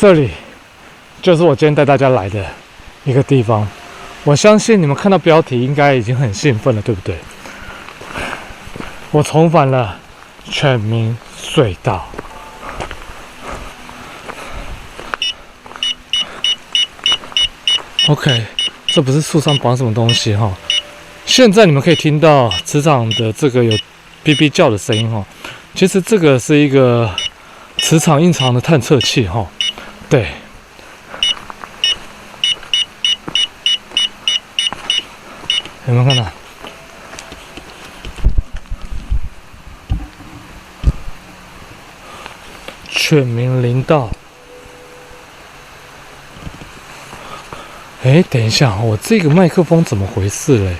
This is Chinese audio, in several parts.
这里就是我今天带大家来的一个地方。我相信你们看到标题应该已经很兴奋了，对不对？我重返了犬鸣隧道。OK， 这不是树上绑什么东西哈。现在你们可以听到磁场的这个有哔哔叫的声音哈。其实这个是一个磁场异常的探测器哈。对。有没有看到？犬鸣林道。哎，等一下，我这个麦克风怎么回事嘞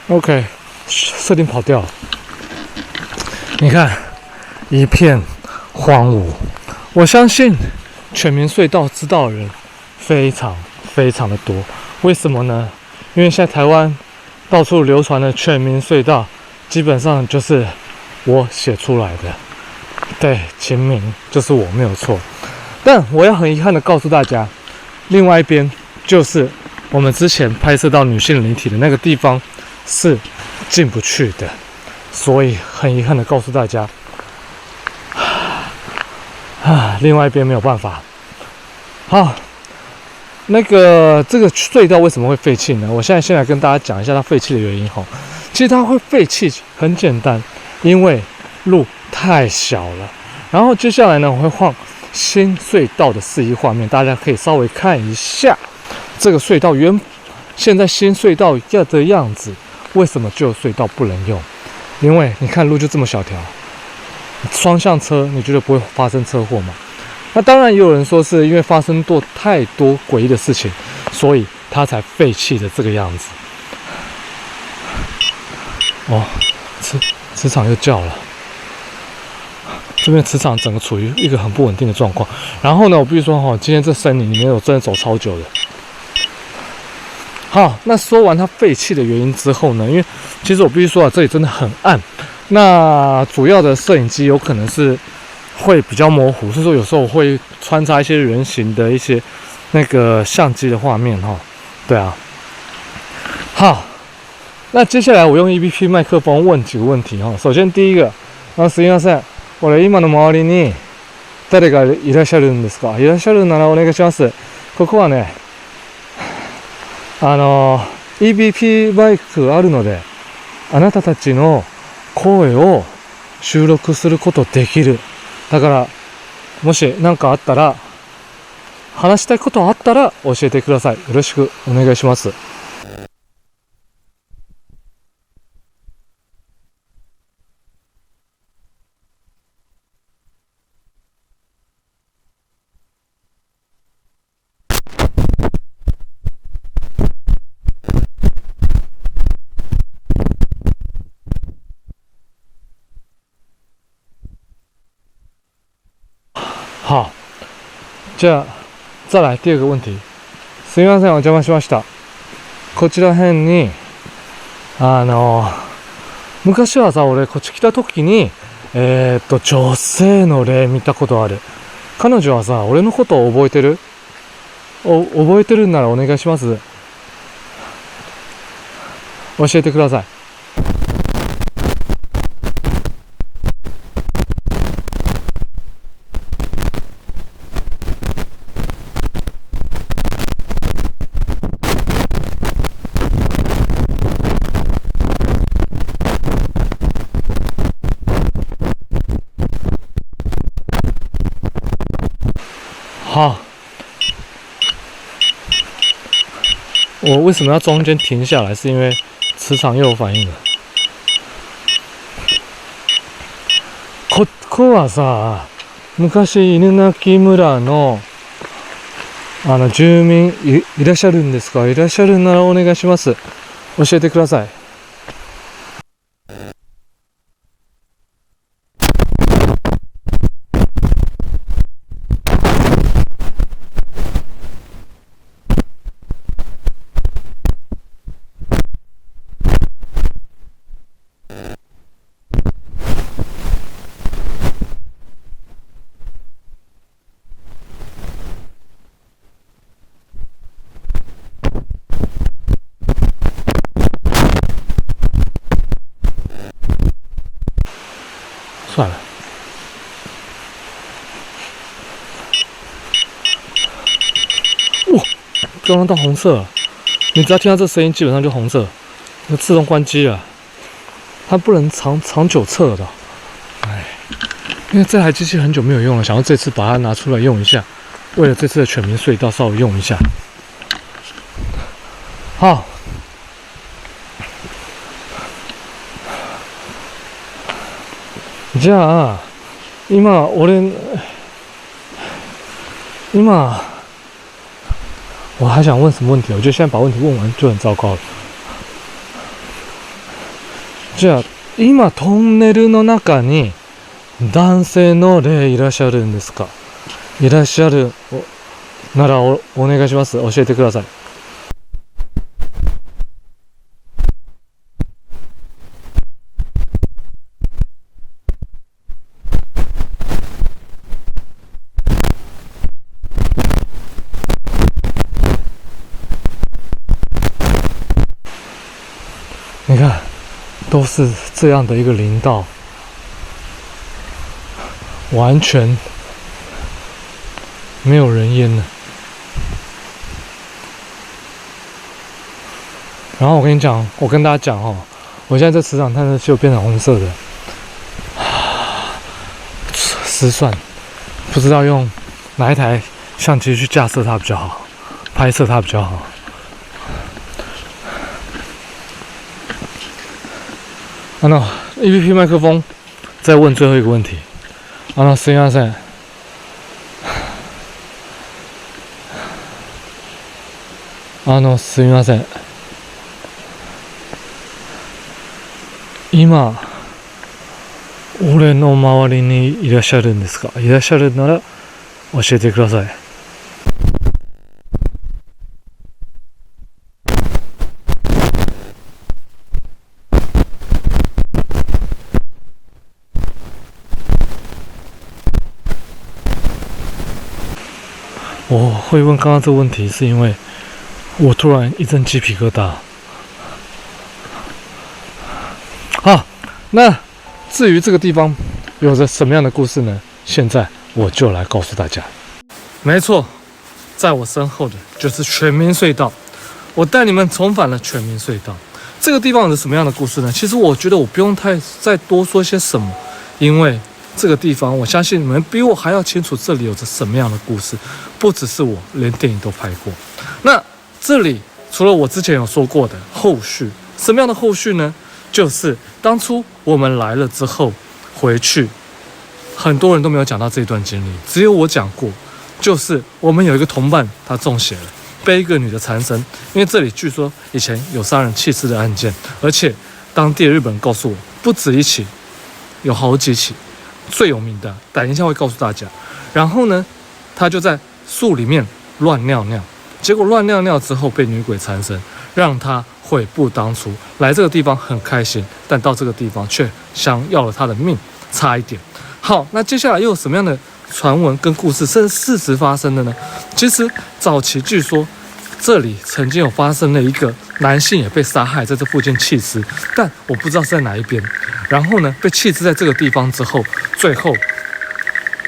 ？OK， 设定跑掉了。你看，一片荒芜。我相信犬鸣隧道知道的人非常非常的多。为什么呢？因为现在台湾到处流传的犬鸣隧道，基本上就是我写出来的。对，秦明就是我，没有错。但我要很遗憾的告诉大家，另外一边就是我们之前拍摄到女性灵体的那个地方是进不去的。所以很遗憾的告诉大家，另外一边没有办法。好，这个隧道为什么会废弃呢？我现在先来跟大家讲一下它废弃的原因哈。其实它会废弃很简单，因为路太小了。然后接下来呢，我会放新隧道的示意画面，大家可以稍微看一下这个隧道现在新隧道要的样子。为什么旧隧道不能用？因为你看路就这么小条，双向车你觉得不会发生车祸吗？那当然也有人说是因为发生过太多诡异的事情，所以它才废弃的这个样子。哦，磁场又叫了，这边磁场整个处于一个很不稳定的状况。然后呢，我必须说今天这森林里面我真的走超久的。好，那说完它废弃的原因之后呢，因为其实我必须说这里真的很暗，那主要的摄影机有可能是会比较模糊，所以说有时候我会穿插一些人形的一些那个相机的画面哈。对啊，好，那接下来我用 EVP 麦克风问几个问题哈。首先第一个，すみません、これ今の周りに誰がいらっしゃるんですか？いらっしゃるならお願いします。ここはね。EVP バイクあるので、あなたたちの声を収録することできる。だから、もし何かあったら、話したいことあったら教えてください。よろしくお願いします。好，じゃあ再来第二个问題。すみません、お邪魔しました。こちら辺に昔はさ、俺こっち来た時に女性の霊見たことある。彼女はさ、俺のことを覚えてる？覚えてるんならお願いします。教えてください。好，我为什么要中间停下来？是因为磁场又有反应了。ここはさ、昔犬鳴村の住民いらっしゃるんですか？いらっしゃるならお願いします。教えてください。刚刚到红色了，你只要听到这声音，基本上就红色，那自动关机了。它不能长久测的，哎，因为这台机器很久没有用了，想要这次把它拿出来用一下，为了这次的全民隧道稍微用一下。好，じゃあ今我还想问什么问题？我觉得现在把问题问完就很糟糕了。じゃあ今トンネルの中に男性の霊いらっしゃるんですか？いらっしゃるならお願いします。教えてください。你看，都是这样的一个林道，完全没有人烟了。然后我跟大家讲哦，我现在这磁场探测器又变成红色的，失算，不知道用哪一台相机去架设它比较好，拍摄它比较好。EVP 麦克风，再问最后一个问题。すみません。すみません。今、俺の周りにいらっしゃるんですか？いらっしゃるなら教えてください。我会问刚刚这个问题，是因为我突然一阵鸡皮疙瘩。好，那至于这个地方有着什么样的故事呢？现在我就来告诉大家。没错，在我身后的就是全民隧道。我带你们重返了全民隧道。这个地方有着什么样的故事呢？其实我觉得我不用再多说些什么，因为这个地方，我相信你们比我还要清楚这里有着什么样的故事，不只是我，连电影都拍过。那这里除了我之前有说过的后续，什么样的后续呢？就是当初我们来了之后回去，很多人都没有讲到这段经历，只有我讲过。就是我们有一个同伴，他中邪了，被一个女的缠身。因为这里据说以前有杀人弃尸的案件，而且当地的日本人告诉我，不止一起，有好几起。最有名的，等一下会告诉大家。然后呢，他就在树里面乱尿尿，结果乱尿尿之后被女鬼缠身，让他悔不当初。来这个地方很开心，但到这个地方却想要了他的命，差一点。好，那接下来又有什么样的传闻跟故事，甚至事实发生的呢？其实早期据说这里曾经有发生了一个男性也被杀害，在这附近弃尸，但我不知道是在哪一边。然后呢，被弃尸在这个地方之后，最后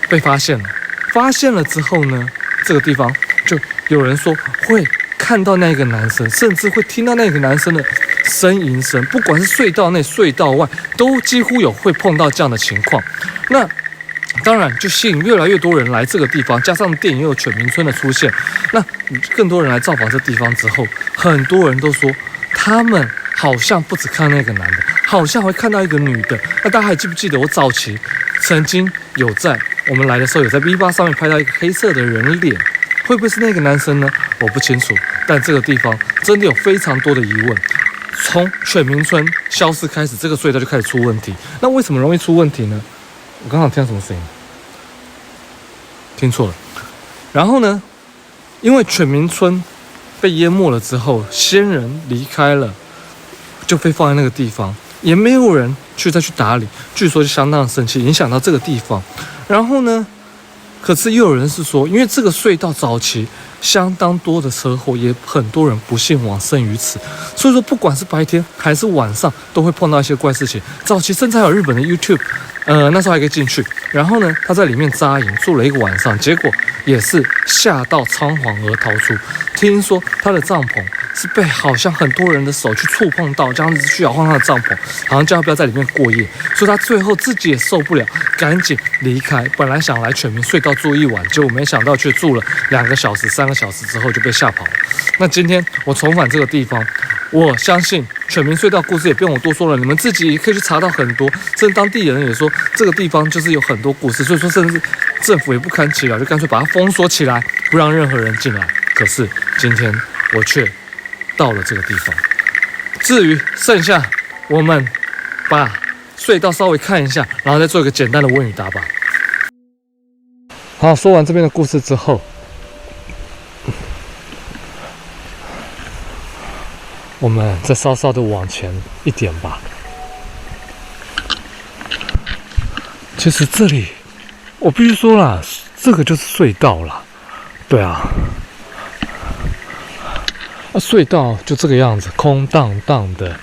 被发现了。发现了之后呢，这个地方就有人说会看到那个男生，甚至会听到那个男生的呻吟声，不管是隧道内、隧道外，都几乎有会碰到这样的情况。那当然就吸引越来越多人来这个地方，加上电影又有犬鸣村的出现，那更多人来造访这地方之后，很多人都说他们好像不只看那个男的，好像会看到一个女的。那大家还记不记得我早期曾经有在我们来的时候有在 V8 上面拍到一个黑色的人脸，会不会是那个男生呢？我不清楚，但这个地方真的有非常多的疑问。从犬鸣村消失开始，这个隧道就开始出问题。那为什么容易出问题呢？我刚刚听到什么声音？听错了。然后呢，因为犬鸣村被淹没了之后，先人离开了，就被放在那个地方，也没有人再去打理，据说就相当的生气，影响到这个地方。然后呢，可是又有人是说，因为这个隧道早期相当多的车祸，也很多人不幸往生于此，所以说不管是白天还是晚上，都会碰到一些怪事情。早期甚至还有日本的 YouTube，那时候还可以进去，然后呢，他在里面扎营住了一个晚上，结果也是吓到仓皇而逃出。听说他的帐篷是被好像很多人的手去触碰到，这样子去摇晃他的帐篷，好像叫他不要在里面过夜，所以他最后自己也受不了，赶紧离开。本来想来犬鸣隧道住一晚，结果没想到却住了2个小时、3个小时之后就被吓跑了。那今天我重返这个地方，我相信犬鸣隧道故事也不用我多说了，你们自己也可以去查到很多，甚至当地人也说这个地方就是有很多故事，所以说甚至政府也不堪其扰，就干脆把它封锁起来，不让任何人进来。可是今天我却到了这个地方。至于剩下，我们把隧道稍微看一下，然后再做一个简单的问与答吧。好，说完这边的故事之后，我们再稍稍的往前一点吧。其实这里，我必须说啦，这个就是隧道啦。对啊。隧道就这个样子，空荡荡的，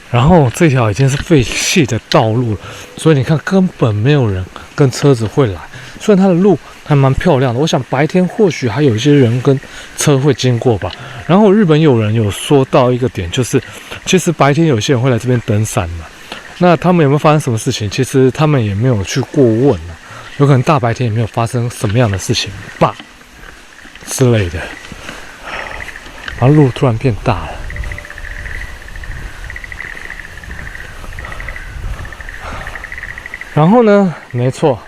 然后这条已经是废弃的道路了，所以你看根本没有人跟车子会来。虽然它的路还蛮漂亮的，我想白天或许还有一些人跟车会经过吧。然后日本有人有说到一个点，就是其实白天有些人会来这边登山嘛，那他们有没有发生什么事情？其实他们也没有去过问啊，有可能大白天也没有发生什么样的事情吧之类的。然后路突然变大了，然后呢，没错，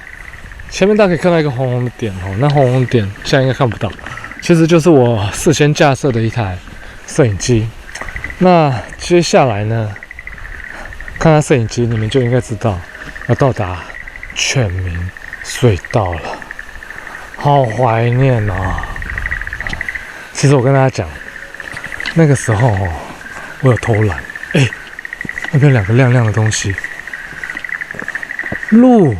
前面大家可以看到一个红红的点哦，那红红的点现在应该看不到，其实就是我事先架设的一台摄影机。那接下来呢，看它摄影机，你们就应该知道要到达犬鸣隧道了，好怀念啊！其实我跟大家讲。那个时候我有偷懒，那边2个亮亮的东西，鹿，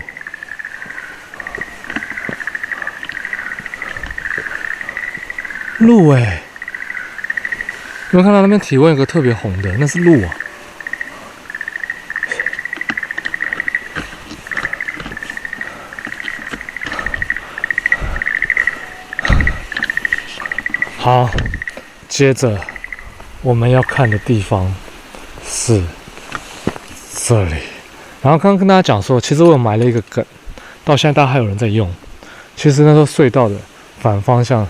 有没有看到那边体温有个特别红的？那是鹿啊。好，接着。我们要看的地方是这里，然后刚刚跟大家讲说，其实我有埋了一个梗，到现在大家还有人在用。其实那时候隧道的反方向，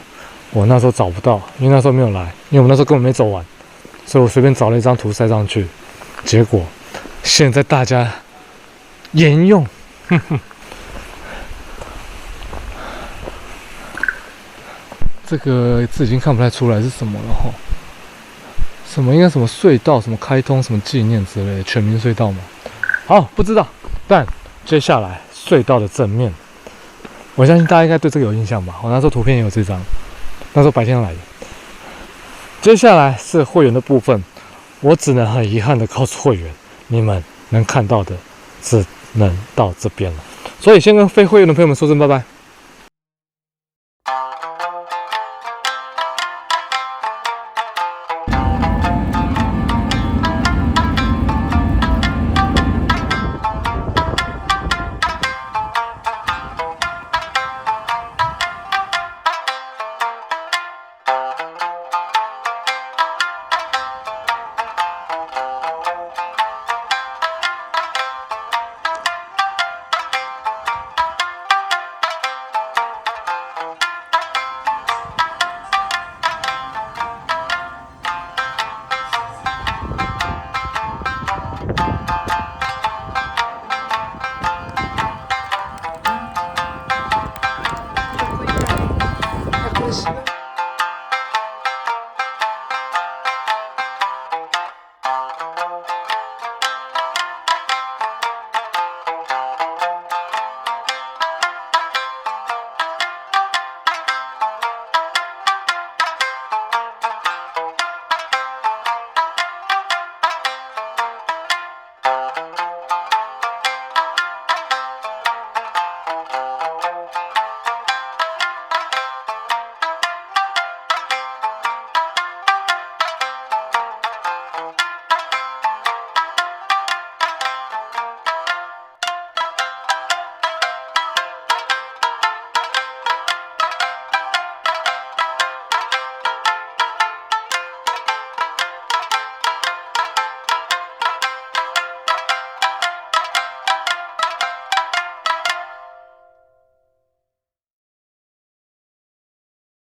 我那时候找不到，因为那时候没有来，因为我们那时候根本没走完，所以我随便找了一张图塞上去，结果现在大家沿用，这个字已经看不太出来是什么了哈。什么应该什么隧道，什么开通，什么纪念之类的，犬鸣隧道嘛。好，不知道。但接下来隧道的正面，我相信大家应该对这个有印象吧。我那时候图片也有这张，那时候白天来的。接下来是会员的部分，我只能很遗憾的告诉会员，你们能看到的只能到这边了。所以先跟非会员的朋友们说声拜拜。